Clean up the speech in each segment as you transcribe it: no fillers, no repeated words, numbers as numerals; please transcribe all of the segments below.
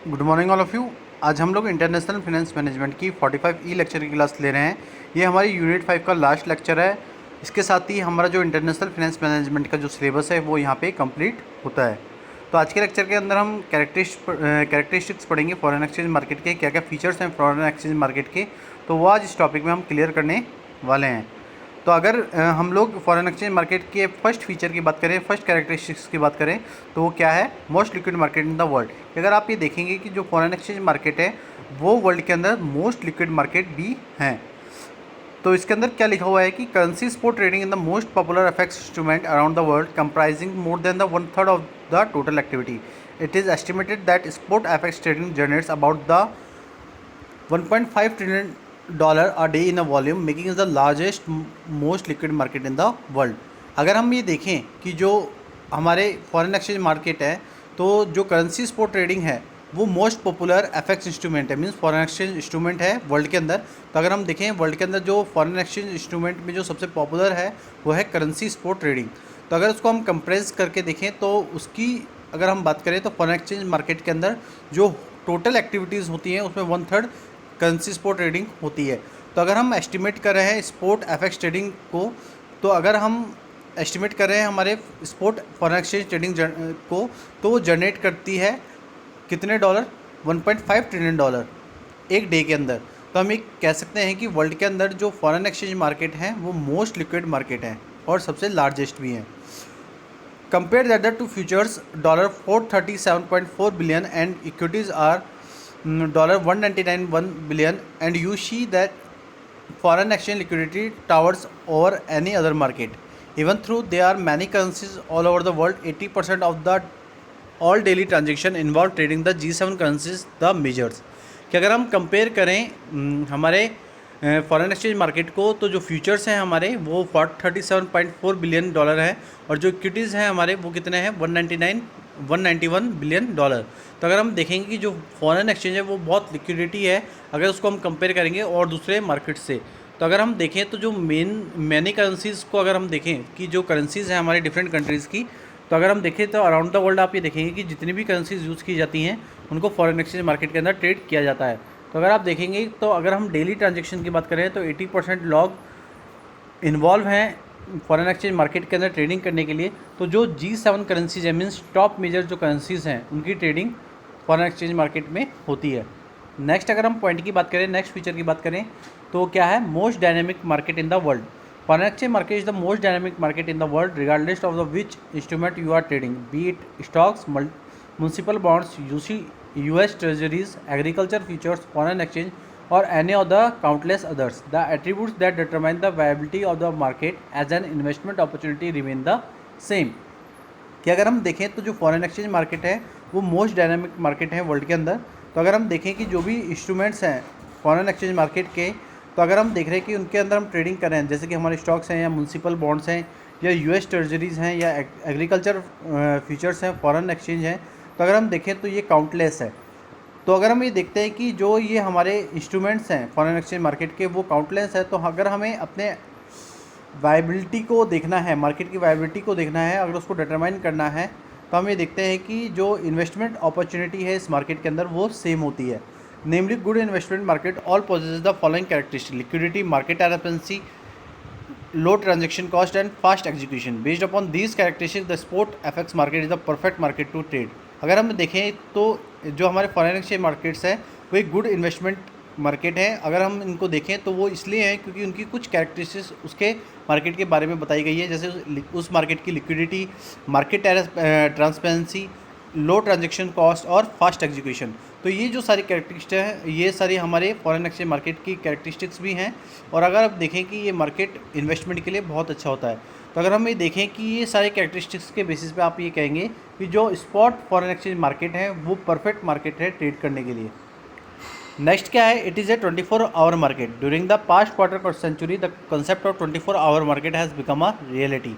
Good morning all of you. आज हम लोग इंटरनेशनल फाइनेंस मैनेजमेंट की 45 लेक्चर की क्लास ले रहे हैं। ये हमारी यूनिट 5 का लास्ट लेक्चर है। इसके साथ ही हमारा जो इंटरनेशनल फाइनेंस मैनेजमेंट का जो सिलेबस है वो यहाँ पे कंप्लीट होता है। तो आज के लेक्चर के अंदर हम कैरेक्टरिस्टिक्स पढ़ेंगे फॉरेन एक्सचेंज मार्केट के, क्या क्या फीचर्स हैं फॉरेन एक्सचेंज मार्केट के। तो वो आज इस टॉपिक में हम क्लियर करने वाले हैं। तो अगर हम लोग फॉरेन एक्सचेंज मार्केट के फर्स्ट फीचर की बात करें, फर्स्ट कैरेक्टरिस्टिक्स की बात करें, तो वो क्या है? Most liquid market in the world. अगर आप ये देखेंगे कि जो फॉरेन एक्सचेंज मार्केट है वो वर्ल्ड के अंदर मोस्ट लिक्विड मार्केट भी हैं। तो इसके अंदर क्या लिखा हुआ है कि currency spot trading in the most popular FX instrument around the world comprising more than the 1/3 of the total activity. It is estimated that spot FX trading generates about the 1.5 trillion dollar a day in a volume, making is the largest most liquid market in the world. अगर हम ये देखें कि जो हमारे foreign exchange market है, तो जो करेंसी स्पॉट ट्रेडिंग है वो मोस्ट पॉपुलर एफएक्स इंस्ट्रूमेंट है, मींस फॉरेन एक्सचेंज इंस्ट्रूमेंट है वर्ल्ड के अंदर। तो अगर हम देखें वर्ल्ड के अंदर जो फॉरेन एक्सचेंज इंस्ट्रूमेंट में जो सबसे पॉपुलर है वो है करेंसी स्पॉट ट्रेडिंग। तो अगर उसको हम कंप्रेस करके देखें तो उसकी अगर हम बात करें तो फॉरेन एक्सचेंज मार्केट के अंदर जो टोटल एक्टिविटीज़ होती हैं उसमें 1/3 करेंसी स्पॉट ट्रेडिंग होती है। तो अगर हम एस्टिमेट कर रहे हैं स्पॉट एफएक्स ट्रेडिंग को, तो अगर हम एस्टिमेट कर रहे हैं हमारे स्पॉट फॉरेन एक्सचेंज ट्रेडिंग को, तो वो जनरेट करती है कितने डॉलर? 1.5 ट्रिलियन डॉलर एक डे के अंदर। तो हम ये कह सकते हैं कि वर्ल्ड के अंदर जो फॉरेन एक्सचेंज मार्केट है वो मोस्ट लिक्विड मार्केट है और सबसे लार्जेस्ट भी है। Compare that to futures $437.4 billion and equities are $199 billion, and you see that foreign exchange liquidity towers over any other market. Even though there are many currencies all over the world, 80% of the all daily transaction involve trading the G7 currencies, the majors. कि अगर हम compare करें हमारे foreign exchange market को, तो जो futures हैं हमारे वो 37.4 बिलियन डॉलर है और जो इक्विटीज़ हैं हमारे वो कितने हैं? 191 बिलियन डॉलर। तो अगर हम देखेंगे कि जो फॉरेन एक्सचेंज है वो बहुत लिक्विडिटी है अगर उसको हम कंपेयर करेंगे और दूसरे मार्केट से। तो अगर हम देखें तो जो मैनी करेंसीज़ को अगर हम देखें कि जो करेंसीज़ हैं हमारे डिफरेंट कंट्रीज़ की, तो अगर हम देखें तो अराउंड द वर्ल्ड आप ये देखेंगे कि जितनी भी करेंसीज़ यूज़ की जाती हैं उनको फॉरेन एक्सचेंज मार्केट के अंदर ट्रेड किया जाता है। तो अगर आप देखेंगे तो अगर हम डेली ट्रांजेक्शन की बात करें तो 80% लोग इन्वॉल्व हैं फॉरेन एक्सचेंज मार्केट के अंदर ट्रेडिंग करने के लिए। तो जो G7 करेंसीज है, मीन्स टॉप मेजर जो करेंसीज़ हैं उनकी ट्रेडिंग फॉरेन एक्सचेंज मार्केट में होती है। नेक्स्ट अगर हम पॉइंट की बात करें, नेक्स्ट फीचर की बात करें, तो क्या है? Most dynamic market in the world. Foreign exchange market is the most dynamic market in the world regardless of the which instrument you are trading, be it stocks, municipal bonds, US treasuries, agriculture futures, foreign exchange, or any of the countless others. The attributes that determine the viability of the market as an investment opportunity remain the same. कि अगर हम देखें तो जो foreign exchange market है वो most dynamic market है world के अंदर। तो अगर हम देखें कि जो भी इंस्ट्रूमेंट्स हैं फॉरेन एक्सचेंज मार्केट के, तो अगर हम देख रहे हैं कि उनके अंदर हम ट्रेडिंग कर रहे हैं, जैसे कि हमारे स्टॉक्स हैं या म्युनिसिपल बॉन्ड्स हैं या US ट्रेजरीज़ हैं या एग्रीकल्चर फ्यूचर्स हैं, फॉरेन एक्सचेंज हैं, तो अगर हम देखें तो ये काउंटलेस है। तो अगर हम ये देखते हैं कि जो ये हमारे इंस्ट्रूमेंट्स हैं फॉरेन एक्सचेंज मार्केट के वो काउंटलेस है, तो अगर हमें अपने वायबिलिटी को देखना है, मार्केट की वायबिलिटी को देखना है, अगर उसको डिटरमाइन करना है, तो हम ये देखते हैं कि जो इन्वेस्टमेंट अपॉर्चुनिटी है इस मार्केट के अंदर वो सेम होती है। Namely good investment market all possesses the following characteristic: liquidity, market transparency, low transaction cost and fast execution. Based upon these characteristics, the spot FX market is the perfect market to trade. अगर हम देखें तो जो हमारे foreign exchange markets है वो एक good investment market है। अगर हम इनको देखें तो वो इसलिए हैं क्योंकि उनकी कुछ कैरेक्टरिस्टिक्स उसके मार्केट के बारे में बताई गई है, जैसे उस मार्केट की लिक्विडिटी, मार्केट ट्रांसपेरेंसी, लो ट्रांजेक्शन कॉस्ट और फास्ट एग्जीक्यूशन। तो ये जो सारी कैरेक्टरिस्टिक्स हैं ये सारी हमारे फॉरेन एक्सचेंज मार्केट की कैरेक्टरिस्टिक्स भी हैं। और अगर आप देखें कि ये मार्केट इन्वेस्टमेंट के लिए बहुत अच्छा होता है, तो अगर हम ये देखें कि ये सारे कैरेक्टरिस्टिक्स के बेसिस पे आप ये कहेंगे कि जो स्पॉट फॉरेन एक्सचेंज मार्केट है वो परफेक्ट मार्केट है ट्रेड करने के लिए। नेक्स्ट क्या है? It is a 24 hour market. During the past quarter century the concept of 24 hour market has become a reality.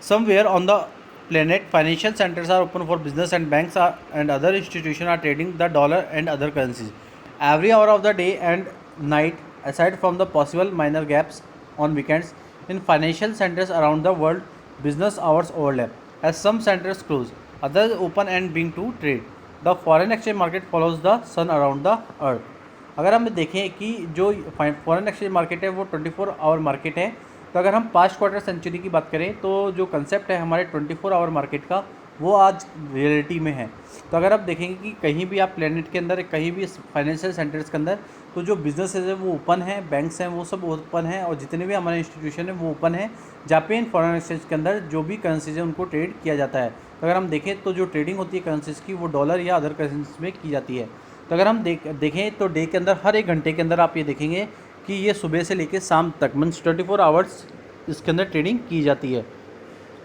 Somewhere on the planet, financial centers are open for business and banks and other institutions are trading the dollar and other currencies every hour of the day and night, aside from the possible minor gaps on weekends. In financial centers around the world, business hours overlap as some centers close, others open and being to trade. The foreign exchange market follows the sun around the earth. अगर हम देखें कि जो foreign exchange market है वो 24 hour market है, तो अगर हम पास्ट क्वार्टर सेंचुरी की बात करें तो जो कंसेप्ट है हमारे 24 आवर मार्केट का वो आज रियलिटी में है। तो अगर आप देखेंगे कि कहीं भी आप प्लेनेट के अंदर, कहीं भी फाइनेंशियल सेंटर्स के अंदर, तो जो बिजनेसेस है वो ओपन है, बैंक्स हैं वो सब ओपन है, और जितने भी हमारे इंस्टीट्यूशन है वो ओपन है, जहाँ पे इन फॉरेन एक्सचेंज के अंदर जो भी करेंसीज है उनको ट्रेड किया जाता है। तो अगर हम देखें तो जो ट्रेडिंग होती है करेंसीज की वो डॉलर या अदर करेंसीज में की जाती है। तो अगर हम देखें तो डे के अंदर हर एक घंटे के अंदर आप ये देखेंगे कि ये सुबह से लेकर शाम तक मीन्स 24 आवर्स इसके अंदर ट्रेडिंग की जाती है।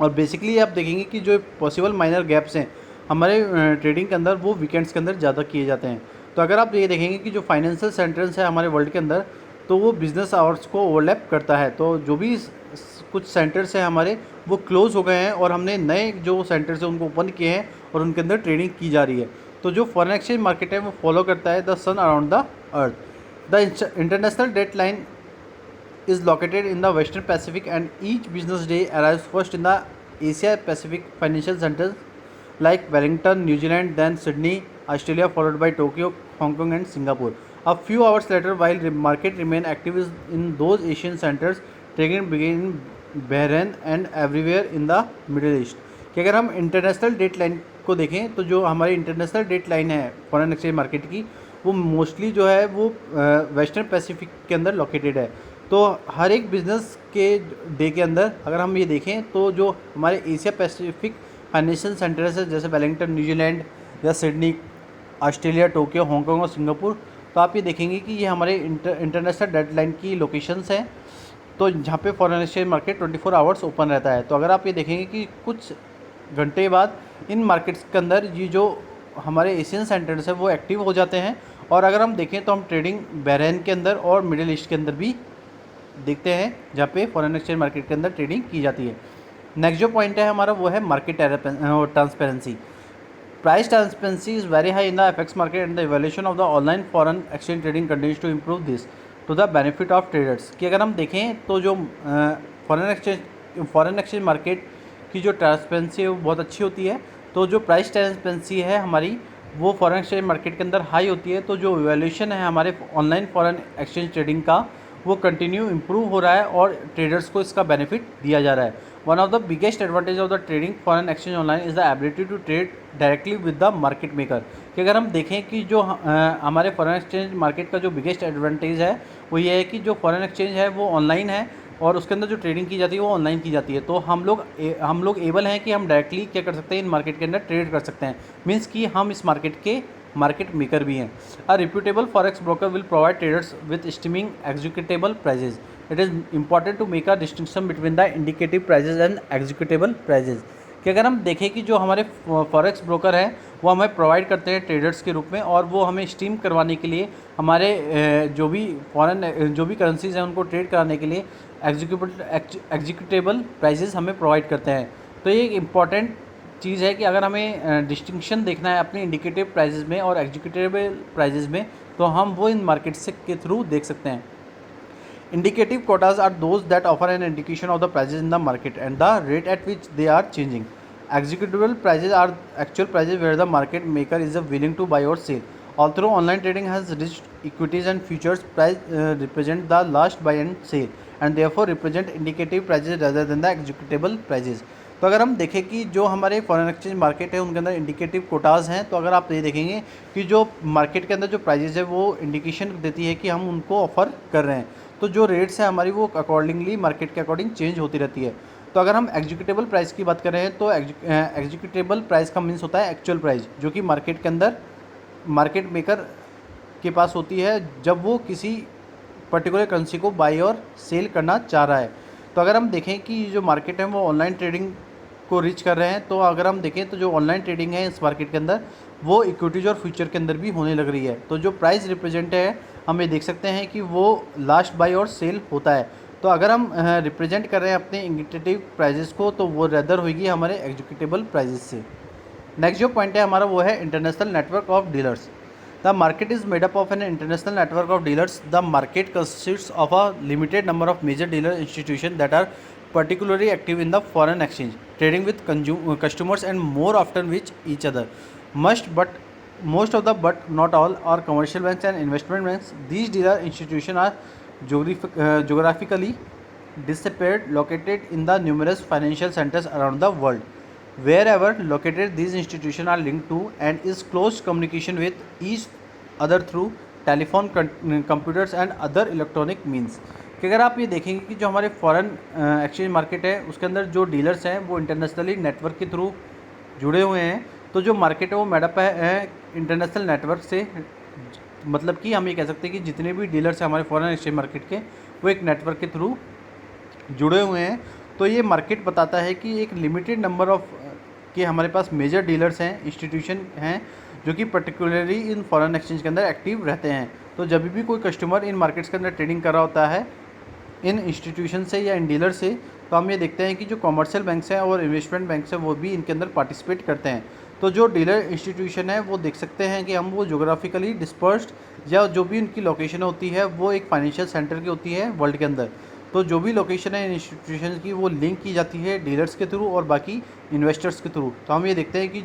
और बेसिकली आप देखेंगे कि जो पॉसिबल माइनर गैप्स हैं हमारे ट्रेडिंग के अंदर वो वीकेंड्स के अंदर ज़्यादा किए जाते हैं। तो अगर आप ये देखेंगे कि जो फाइनेंशियल सेंटर्स है हमारे वर्ल्ड के अंदर, तो वो बिज़नेस आवर्स को ओवरलैप करता है। तो जो भी कुछ सेंटर्स हैं हमारे वो क्लोज़ हो गए हैं और हमने नए जो सेंटर्स हैं उनको ओपन किए हैं और उनके अंदर ट्रेडिंग की जा रही है। तो जो फॉरेन एक्सचेंज मार्केट है वो फॉलो करता है the sun around the earth. The international date line is located in the Western Pacific, and each business day arrives first in the Asia Pacific financial centers like Wellington, New Zealand, then Sydney, Australia, followed by Tokyo, Hong Kong, and Singapore. A few hours later, while the market remain active in those Asian centers, trading begin in Bahrain and everywhere in the Middle East. कि अगर हम international date line को देखें तो जो हमारी international date line है foreign exchange market की वो मोस्टली जो है वो वेस्टर्न पैसिफिक के अंदर लोकेटेड है। तो हर एक बिज़नेस के डे के अंदर अगर हम ये देखें तो जो हमारे एशिया पैसिफिक फाइनेंशियल सेंटर्स है जैसे वेलिंगटन, न्यूजीलैंड या सिडनी, ऑस्ट्रेलिया, टोक्यो, हांगकांग और सिंगापुर, तो आप ये देखेंगे कि ये हमारे इंटरनेशनल डेडलाइन की लोकेशंस हैं, तो जहाँ पे foreign exchange market 24 hours open रहता है। तो अगर आप ये देखेंगे कि कुछ घंटे बाद इन मार्केट्स के अंदर ये जो हमारे एशियन सेंटर्स है वो एक्टिव हो जाते हैं। और अगर हम देखें तो हम ट्रेडिंग बहरीन के अंदर और मिडिल ईस्ट के अंदर भी देखते हैं जहाँ पे फॉरेन एक्सचेंज मार्केट के अंदर ट्रेडिंग की जाती है। नेक्स्ट जो पॉइंट है हमारा वो है market transparency. Price transparency is very high in the FX market and the evaluation of the online foreign exchange trading continues to improve this to the benefit of traders. कि अगर हम देखें तो जो फॉरेन एक्सचेंज मार्केट की जो transparency है वो बहुत अच्छी होती है। तो जो प्राइस ट्रांसपेरेंसी है हमारी वो फॉरेन एक्सचेंज मार्केट के अंदर हाई होती है। तो जो इवैल्यूएशन है हमारे ऑनलाइन फॉरेन एक्सचेंज ट्रेडिंग का वो कंटिन्यू इम्प्रूव हो रहा है और ट्रेडर्स को इसका बेनिफिट दिया जा रहा है। One of the biggest advantage of the trading foreign exchange online is the ability to trade directly with the market maker. कि अगर हम देखें कि जो हमारे फॉरेन एक्सचेंज मार्केट का जो बिगेस्ट एडवांटेज है वो ये है कि जो फॉरेन एक्सचेंज है वो ऑनलाइन है और उसके अंदर जो ट्रेडिंग की जाती है वो ऑनलाइन की जाती है। तो हम लोग एबल हैं कि हम डायरेक्टली क्या कर सकते हैं, इन मार्केट के अंदर ट्रेड कर सकते हैं। मीन्स कि हम इस मार्केट मेकर भी हैं। A reputable forex broker will provide traders with streaming executable prices. It is important to make a distinction between the indicative prices and executable prices. कि अगर हम देखें कि जो हमारे फॉरेक्स ब्रोकर हैं वो हमें प्रोवाइड करते हैं ट्रेडर्स के रूप में, और वो हमें स्टीम करवाने के लिए हमारे जो भी करेंसीज हैं उनको ट्रेड कराने के लिए एग्जीक्यूटेबल प्राइजेस हमें प्रोवाइड करते हैं। तो ये एक इम्पॉर्टेंट चीज़ है कि अगर हमें डिस्टिंक्शन देखना है अपने इंडिकेटिव प्राइजेस में और एग्जीक्यूटेबल प्राइजेस में तो हम वो इन मार्केट्स के थ्रू देख सकते हैं। Indicative quotas are those that offer an indication of the prices in the market and the rate at which they are changing. Executable prices are actual prices where the market maker is willing to buy or sell. Although online trading has reached equities and futures, price represent the last buy and sale and therefore represent indicative prices rather than the executable prices. तो अगर हम देखें कि जो हमारे foreign exchange market है उनके अंदर इंडिकेटिव कोटाज हैं, तो अगर आप ये देखेंगे कि जो मार्केट के अंदर जो प्राइजेस है वो इंडिकेशन देती है कि हम उनको ऑफ़र कर रहे हैं। तो जो रेट्स है हमारी वो अकॉर्डिंगली मार्केट के अकॉर्डिंग चेंज होती रहती है। तो अगर हम एग्जीक्यूटेबल प्राइस की बात कर रहे हैं तो एग्जीक्यूटेबल प्राइस का मीन्स होता है एक्चुअल प्राइस जो कि मार्केट के अंदर मार्केट मेकर के पास होती है जब वो किसी पर्टिकुलर करेंसी को बाई और सेल करना चाह रहा है। तो अगर हम देखें कि जो मार्केट है वो ऑनलाइन ट्रेडिंग को रीच कर रहे हैं, तो अगर हम देखें तो जो ऑनलाइन ट्रेडिंग है इस मार्केट के अंदर वो इक्विटीज़ और फ्यूचर के अंदर भी होने लग रही है। तो जो प्राइस रिप्रेजेंट है हम ये देख सकते हैं कि वो लास्ट बाई और सेल होता है। तो अगर हम रिप्रेजेंट कर रहे हैं अपने इंडिकेटिव प्राइजेस को तो वो रेदर होगी हमारे एग्जीक्यूटेबल प्राइजेस से। नेक्स्ट जो पॉइंट है हमारा वो है international network of dealers. The market is made up of an international network of dealers. The market consists of a limited number of major dealer institution that are particularly active in the foreign exchange, trading with customers and more often with each other. Must but most of the but not all are commercial banks and investment banks. These dealer institutions are geographically dispersed, located in the numerous financial centers around the world. Wherever located, these institutions are linked to and is close communication with each other through telephone, computers and other electronic means. कि अगर आप ये देखेंगे कि जो हमारे foreign exchange market है उसके अंदर जो डीलर्स हैं वो इंटरनेशनली नेटवर्क के थ्रू जुड़े हुए हैं। तो जो मार्केट है वो मेडअप है इंटरनेशनल नेटवर्क से, मतलब कि हम ये कह सकते हैं कि जितने भी डीलर्स हैं हमारे फॉरेन एक्सचेंज मार्केट के वो एक नेटवर्क के थ्रू जुड़े हुए हैं। तो ये मार्केट बताता है कि एक लिमिटेड नंबर ऑफ के हमारे पास मेजर डीलर्स हैं, इंस्टीट्यूशन हैं जो कि पर्टिकुलरली इन फॉरेन एक्सचेंज के अंदर एक्टिव रहते हैं। तो जब भी कोई कस्टमर इन मार्केट्स के अंदर ट्रेडिंग कर रहा होता है इन इंस्टीट्यूशन से या इन डीलर से, तो हम ये देखते हैं कि जो कमर्शियल बैंक्स हैं और इन्वेस्टमेंट बैंक्स हैं वो भी इनके अंदर पार्टिसिपेट करते हैं। तो जो डीलर इंस्टीट्यूशन है वो देख सकते हैं कि हम वो जोग्राफिकली डिस्पर्स्ड या जो भी उनकी लोकेशन होती है वो एक फाइनेंशियल सेंटर की होती है वर्ल्ड के अंदर। तो जो भी लोकेशन है इंस्टीट्यूशन की वो लिंक की जाती है डीलर्स के थ्रू और बाकी इन्वेस्टर्स के थ्रू। तो हम ये देखते हैं कि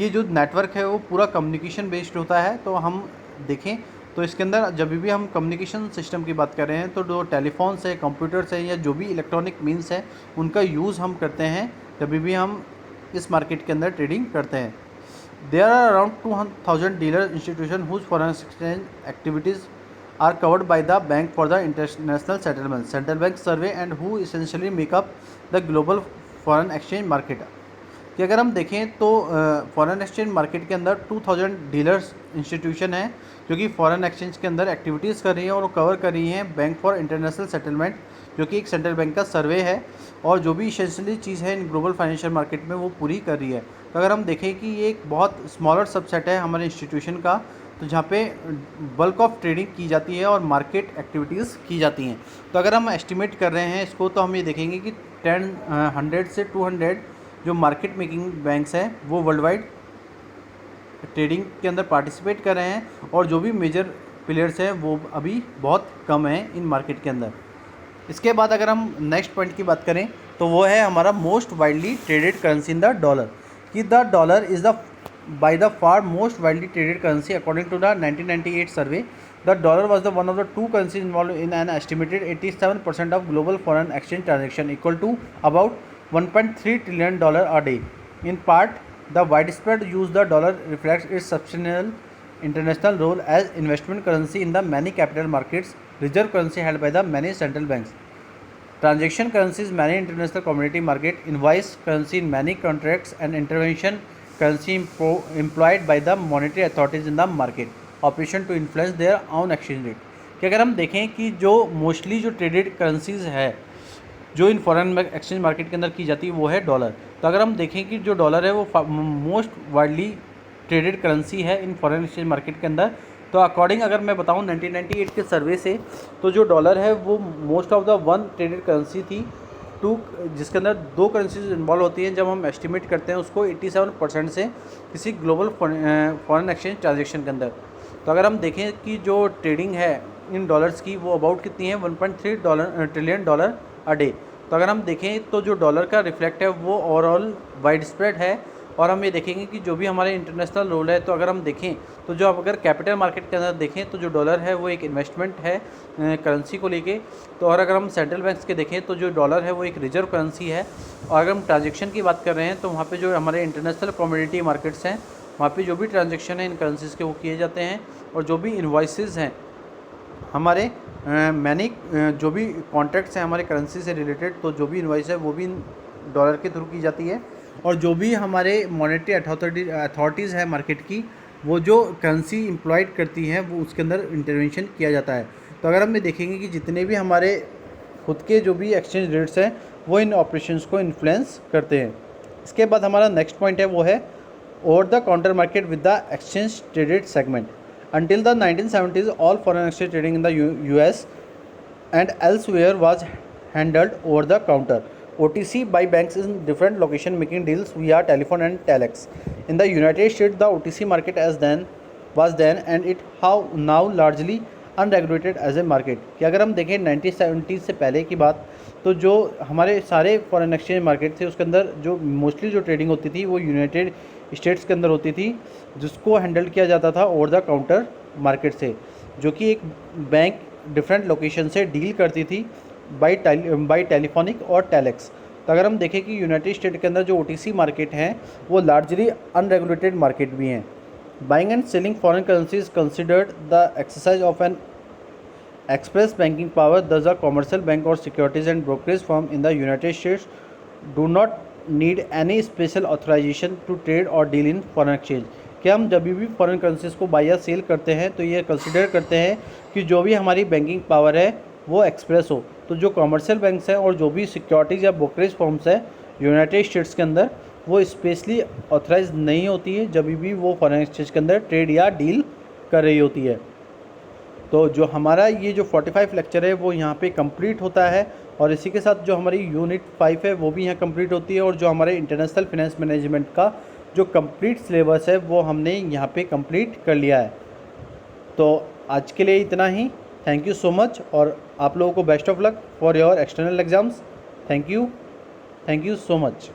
ये जो नेटवर्क है वो पूरा कम्युनिकेशन बेस्ड होता है। तो हम देखें तो इसके अंदर जब भी हम कम्युनिकेशन सिस्टम की बात कर रहे हैं तो जो टेलीफोन्स है, कंप्यूटर्स है या जो भी इलेक्ट्रॉनिक मीन्स है उनका यूज़ हम करते हैं जब भी हम इस मार्केट के अंदर ट्रेडिंग करते हैं। There are around 2000 dealer institution whose foreign exchange activities are covered by the Bank for the International Settlements Central Bank Survey and who essentially make up the global foreign exchange market। कि अगर हम देखें तो foreign exchange market के अंदर 2000 dealers institution हैं जो कि फॉरेन एक्सचेंज के अंदर एक्टिविटीज़ कर रही हैं और वो कवर कर रही हैं बैंक फॉर इंटरनेशनल सेटलमेंट जो कि एक सेंट्रल बैंक का सर्वे है और जो भी इसेंशियली चीज़ है इन ग्लोबल फाइनेंशियल मार्केट में वो पूरी कर रही है। तो अगर हम देखें कि ये एक बहुत स्मॉलर सबसेट है हमारे इंस्टीट्यूशन का, तो जहाँ पे बल्क ऑफ ट्रेडिंग की जाती है और मार्केट एक्टिविटीज़ की जाती हैं। तो अगर हम एस्टिमेट कर रहे हैं इसको तो हम ये देखेंगे कि 100 से 200 जो मार्केट मेकिंग बैंक्स हैं वो वर्ल्ड वाइड ट्रेडिंग के अंदर पार्टिसिपेट कर रहे हैं और जो भी मेजर प्लेयर्स हैं वो अभी बहुत कम हैं इन मार्केट के अंदर। इसके बाद अगर हम नेक्स्ट पॉइंट की बात करें तो वो है हमारा most widely traded currency in the dollar. कि the dollar is the by the far most widely traded currency according to the 1998 survey. The dollar was the one of the two currencies involved in an estimated 87% of global foreign exchange transaction equal to about 1.3 trillion dollar a day. In part, the widespread use of the dollar reflects its substantial international role as investment currency in the many capital markets, reserve currency held by the many central banks, transaction currencies many international commodity market, invoice currency in many contracts, and intervention currency employed by the monetary authorities in the market operation to influence their own exchange rate। कि अगर हम देखें कि जो mostly जो traded currencies है जो in foreign exchange market के अंदर की जाती है वो है डॉलर। तो अगर हम देखें कि जो डॉलर है वो मोस्ट वाइडली ट्रेडेड करेंसी है इन फॉरेन एक्सचेंज मार्केट के अंदर। तो अकॉर्डिंग अगर मैं बताऊं 1998 के सर्वे से तो जो डॉलर है वो most of the one traded currency थी जिसके अंदर दो करेंसीज इन्वॉल्व होती हैं। जब हम एस्टिमेट करते हैं उसको 87% से किसी ग्लोबल फॉरेन एक्सचेंज ट्रांजेक्शन के अंदर। तो अगर हम देखें कि जो ट्रेडिंग है इन डॉलर्स की वो अबाउट कितनी है 1.3 ट्रिलियन डॉलर अ डे। तो अगर हम देखें तो जो डॉलर का रिफ्लेक्ट है वो ओवरऑल वाइड स्प्रेड है और हम ये देखेंगे कि जो भी हमारे इंटरनेशनल रोल है तो अगर हम देखें तो जो अगर कैपिटल मार्केट के अंदर देखें तो जो डॉलर है वो एक इन्वेस्टमेंट है करेंसी को लेके। तो और अगर हम सेंट्रल बैंक्स के देखें तो जो डॉलर है वो एक रिजर्व करेंसी है। और अगर हम ट्रांजेक्शन की बात कर रहे हैं तो वहाँ पे जो हमारे इंटरनेशनल कमोडिटी मार्केट्स हैं वहाँ पे जो भी ट्रांजेक्शन है इन करेंसीज़ के वो किए जाते हैं और जो भी इन्वॉइसेस हैं हमारे मैनी जो भी कॉन्ट्रैक्ट्स हैं हमारे करेंसी से रिलेटेड तो जो भी इन्वॉइस है वो भी डॉलर के थ्रू की जाती है। और जो भी हमारे मॉनेटरी अथॉरिटीज़ है मार्केट की वो जो करेंसी इम्प्लॉयड करती हैं वो उसके अंदर इंटरवेंशन किया जाता है। तो अगर हम देखेंगे कि जितने भी हमारे खुद के जो भी एक्सचेंज रेट्स हैं वो इन ऑपरेशंस को इन्फ्लुएंस करते हैं। इसके बाद हमारा नेक्स्ट पॉइंट है वो है over the counter market with the exchange traded segment. Until the 1970s, all foreign exchange trading in the US and elsewhere was handled over the counter (OTC) by banks in different locations making deals via telephone and telex. In the United States, the OTC market was then and it how now largely unregulated as a market। कि अगर हम देखें 1970 से पहले की बात तो जो हमारे सारे फॉरेन एक्सचेंज मार्केट थे उसके अंदर जो मोस्टली जो ट्रेडिंग होती थी वो स्टेट्स के अंदर होती थी, जिसको हैंडल किया जाता था ओवर द काउंटर मार्केट से, जो कि एक बैंक डिफरेंट लोकेशन से डील करती थी बाई टेलीफोनिक और टेलेक्स। तो अगर हम देखें कि यूनाइटेड स्टेट के अंदर जो OTC मार्केट हैं वो लार्जली अनरेगुलेटेड मार्केट भी हैं। Buying and selling foreign currency is considered the exercise of an express banking power. Thus a commercial bank or securities and brokerage firm in the United States do not need any special authorization to trade or deal in foreign exchange। क्या हम जब भी foreign currencies को bye या cell करते हैं तो ये कंसिडर करते हैं कि जो भी हमारी बैंकिंग पावर है वो एक्सप्रेस हो। तो जो कमर्शियल बैंक्स हैं और जो भी सिक्योरिटीज़ या ब्रोकरेज फर्म्स हैं यूनाइटेड स्टेट्स के अंदर, वो स्पेशली ऑथराइज नहीं होती है जब भी वो फॉरेन एक्सचेंज के अंदर ट्रेड या डील कर रही होती है। तो जो हमारा ये जो 45 लेक्चर है वो यहाँ पे कंप्लीट होता है, और इसी के साथ जो हमारी यूनिट 5 है वो भी यहाँ कंप्लीट होती है, और जो हमारे इंटरनेशनल फाइनेंस मैनेजमेंट का जो कंप्लीट सिलेबस है वो हमने यहाँ पे कंप्लीट कर लिया है। तो आज के लिए इतना ही। थैंक यू सो मच, और आप लोगों को best of luck for your external exams. Thank you so much.